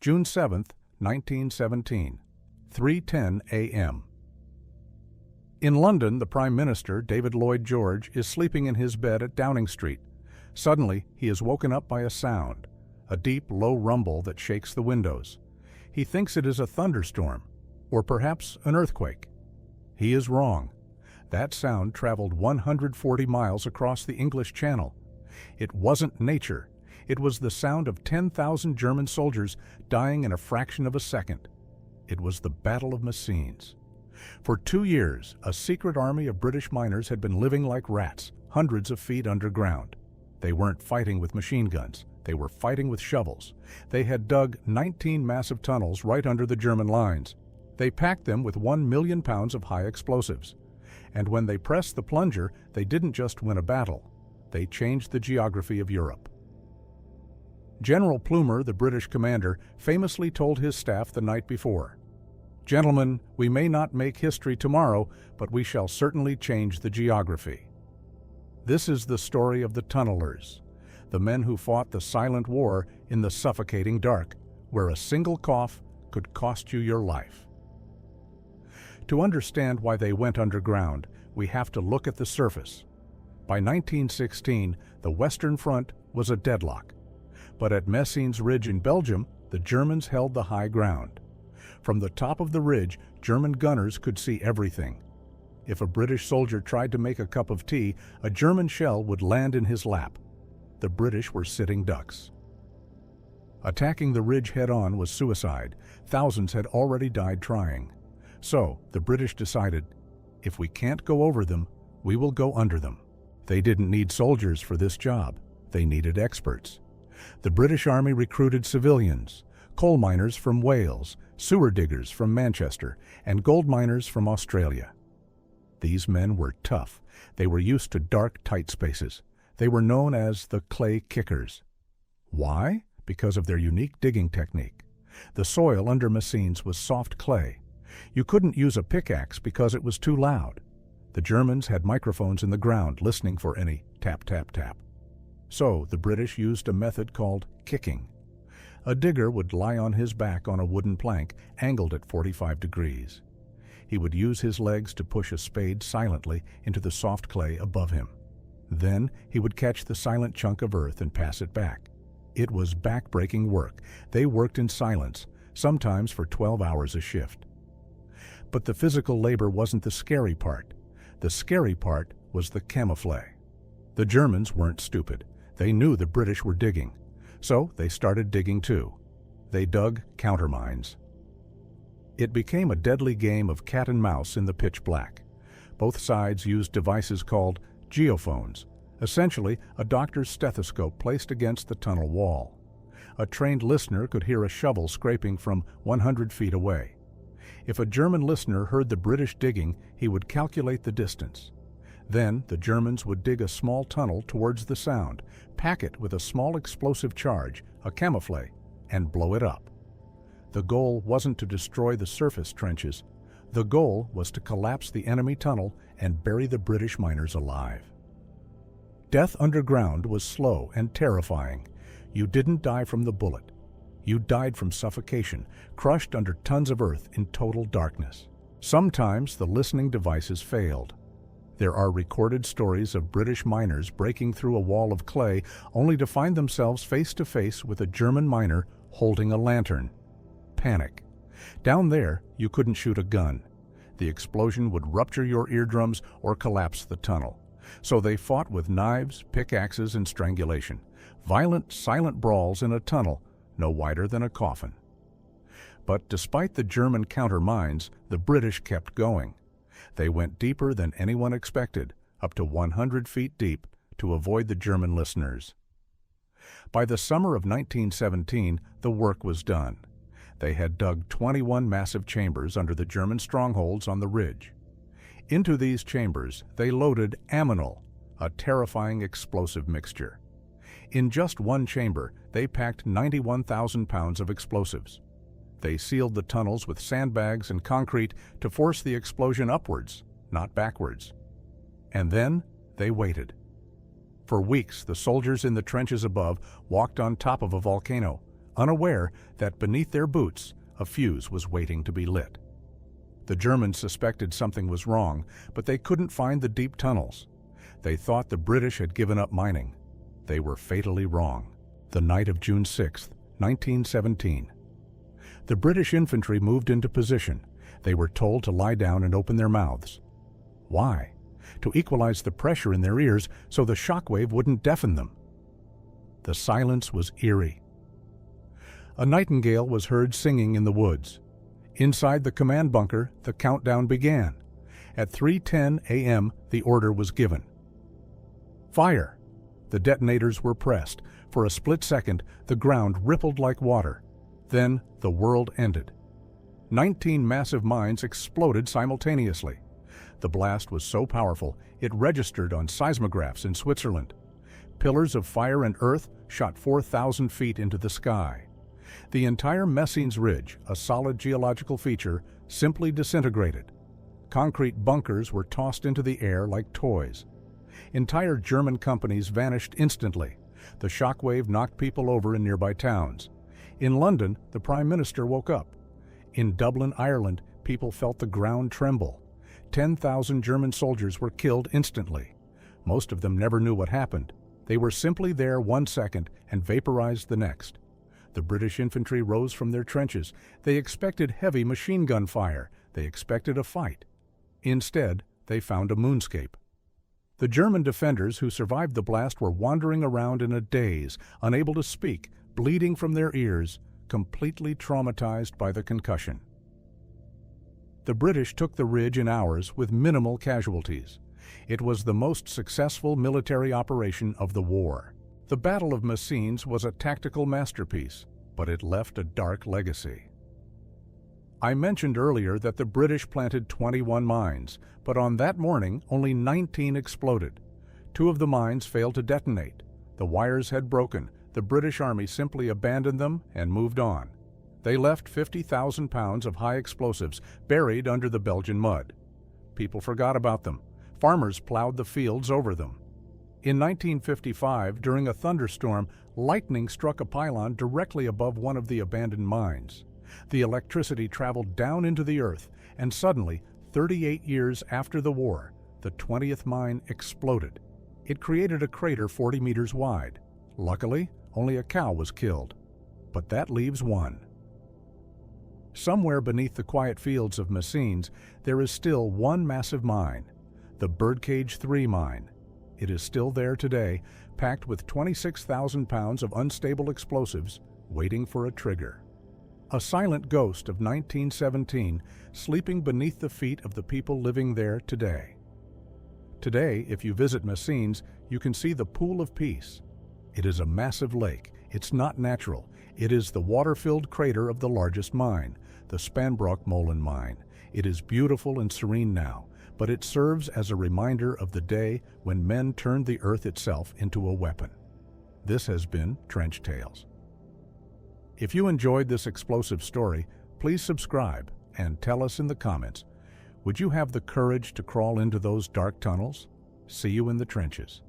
June 7, 1917, 3:10 a.m. In London, the Prime Minister, David Lloyd George, is sleeping in his bed at Downing Street. Suddenly, he is woken up by a sound, a deep, low rumble that shakes the windows. He thinks it is a thunderstorm, or perhaps an earthquake. He is wrong. That sound traveled 140 miles across the English Channel. It wasn't nature. It was the sound of 10,000 German soldiers dying in a fraction of a second. It was the Battle of Messines. For 2 years, a secret army of British miners had been living like rats, hundreds of feet underground. They weren't fighting with machine guns. They were fighting with shovels. They had dug 19 massive tunnels right under the German lines. They packed them with 1 million pounds of high explosives. And when they pressed the plunger, they didn't just win a battle. They changed the geography of Europe. General Plumer, the British commander, famously told his staff the night before, "Gentlemen, we may not make history tomorrow, but we shall certainly change the geography." This is the story of the tunnelers, the men who fought the silent war in the suffocating dark, where a single cough could cost you your life. To understand why they went underground, we have to look at the surface. By 1916, the Western Front was a deadlock. But at Messines Ridge in Belgium, the Germans held the high ground. From the top of the ridge, German gunners could see everything. If a British soldier tried to make a cup of tea, a German shell would land in his lap. The British were sitting ducks. Attacking the ridge head-on was suicide. Thousands had already died trying. So, the British decided, if we can't go over them, we will go under them. They didn't need soldiers for this job. They needed experts. The British Army recruited civilians, coal miners from Wales, sewer diggers from Manchester, and gold miners from Australia. These men were tough. They were used to dark, tight spaces. They were known as the clay kickers. Why? Because of their unique digging technique. The soil under Messines was soft clay. You couldn't use a pickaxe because it was too loud. The Germans had microphones in the ground listening for any tap, tap, tap. So the British used a method called kicking. A digger would lie on his back on a wooden plank, angled at 45 degrees. He would use his legs to push a spade silently into the soft clay above him. Then he would catch the silent chunk of earth and pass it back. It was back-breaking work. They worked in silence, sometimes for 12 hours a shift. But the physical labor wasn't the scary part. The scary part was the camouflage. The Germans weren't stupid. They knew the British were digging. So they started digging too. They dug countermines. It became a deadly game of cat and mouse in the pitch black. Both sides used devices called geophones, essentially a doctor's stethoscope placed against the tunnel wall. A trained listener could hear a shovel scraping from 100 feet away. If a German listener heard the British digging, he would calculate the distance. Then the Germans would dig a small tunnel towards the sound, pack it with a small explosive charge, a camouflage, and blow it up. The goal wasn't to destroy the surface trenches. The goal was to collapse the enemy tunnel and bury the British miners alive. Death underground was slow and terrifying. You didn't die from the bullet. You died from suffocation, crushed under tons of earth in total darkness. Sometimes the listening devices failed. There are recorded stories of British miners breaking through a wall of clay only to find themselves face to face with a German miner holding a lantern. Panic. Down there, you couldn't shoot a gun. The explosion would rupture your eardrums or collapse the tunnel. So they fought with knives, pickaxes, and strangulation. Violent, silent brawls in a tunnel no wider than a coffin. But despite the German countermines, the British kept going. They went deeper than anyone expected, up to 100 feet deep, to avoid the German listeners. By the summer of 1917, the work was done. They had dug 21 massive chambers under the German strongholds on the ridge. Into these chambers, they loaded aminal, a terrifying explosive mixture. In just one chamber, they packed 91,000 pounds of explosives. They sealed the tunnels with sandbags and concrete to force the explosion upwards, not backwards. And then they waited. For weeks, the soldiers in the trenches above walked on top of a volcano, unaware that beneath their boots a fuse was waiting to be lit. The Germans suspected something was wrong, but they couldn't find the deep tunnels. They thought the British had given up mining. They were fatally wrong. The night of June 6, 1917. The British infantry moved into position. They were told to lie down and open their mouths. Why? To equalize the pressure in their ears so the shockwave wouldn't deafen them. The silence was eerie. A nightingale was heard singing in the woods. Inside the command bunker, the countdown began. At 3:10 a.m., the order was given. Fire! The detonators were pressed. For a split second, the ground rippled like water. Then the world ended. 19 massive mines exploded simultaneously. The blast was so powerful, it registered on seismographs in Switzerland. Pillars of fire and earth shot 4,000 feet into the sky. The entire Messines Ridge, a solid geological feature, simply disintegrated. Concrete bunkers were tossed into the air like toys. Entire German companies vanished instantly. The shockwave knocked people over in nearby towns. In London, the Prime Minister woke up. In Dublin, Ireland, people felt the ground tremble. 10,000 German soldiers were killed instantly. Most of them never knew what happened. They were simply there 1 second and vaporized the next. The British infantry rose from their trenches. They expected heavy machine gun fire. They expected a fight. Instead, they found a moonscape. The German defenders who survived the blast were wandering around in a daze, unable to speak, bleeding from their ears, completely traumatized by the concussion. The British took the ridge in hours with minimal casualties. It was the most successful military operation of the war. The Battle of Messines was a tactical masterpiece, but it left a dark legacy. I mentioned earlier that the British planted 21 mines, but on that morning only 19 exploded. 2 of the mines failed to detonate. The wires had broken. The British Army simply abandoned them and moved on. They left 50,000 pounds of high explosives buried under the Belgian mud. People forgot about them. Farmers plowed the fields over them. In 1955, during a thunderstorm, lightning struck a pylon directly above one of the abandoned mines. The electricity traveled down into the earth, and suddenly, 38 years after the war, the 20th mine exploded. It created a crater 40 meters wide. Luckily, only a cow was killed. But that leaves one. Somewhere beneath the quiet fields of Messines, there is still one massive mine, the Birdcage 3 mine. It is still there today, packed with 26,000 pounds of unstable explosives, waiting for a trigger. A silent ghost of 1917, sleeping beneath the feet of the people living there today. Today, if you visit Messines, you can see the Pool of Peace. It is a massive lake. It's not natural. It is the water-filled crater of the largest mine, the Spanbroek-Molen mine. It is beautiful and serene now, but it serves as a reminder of the day when men turned the earth itself into a weapon. This has been Trench Tales. If you enjoyed this explosive story, please subscribe and tell us in the comments, would you have the courage to crawl into those dark tunnels? See you in the trenches.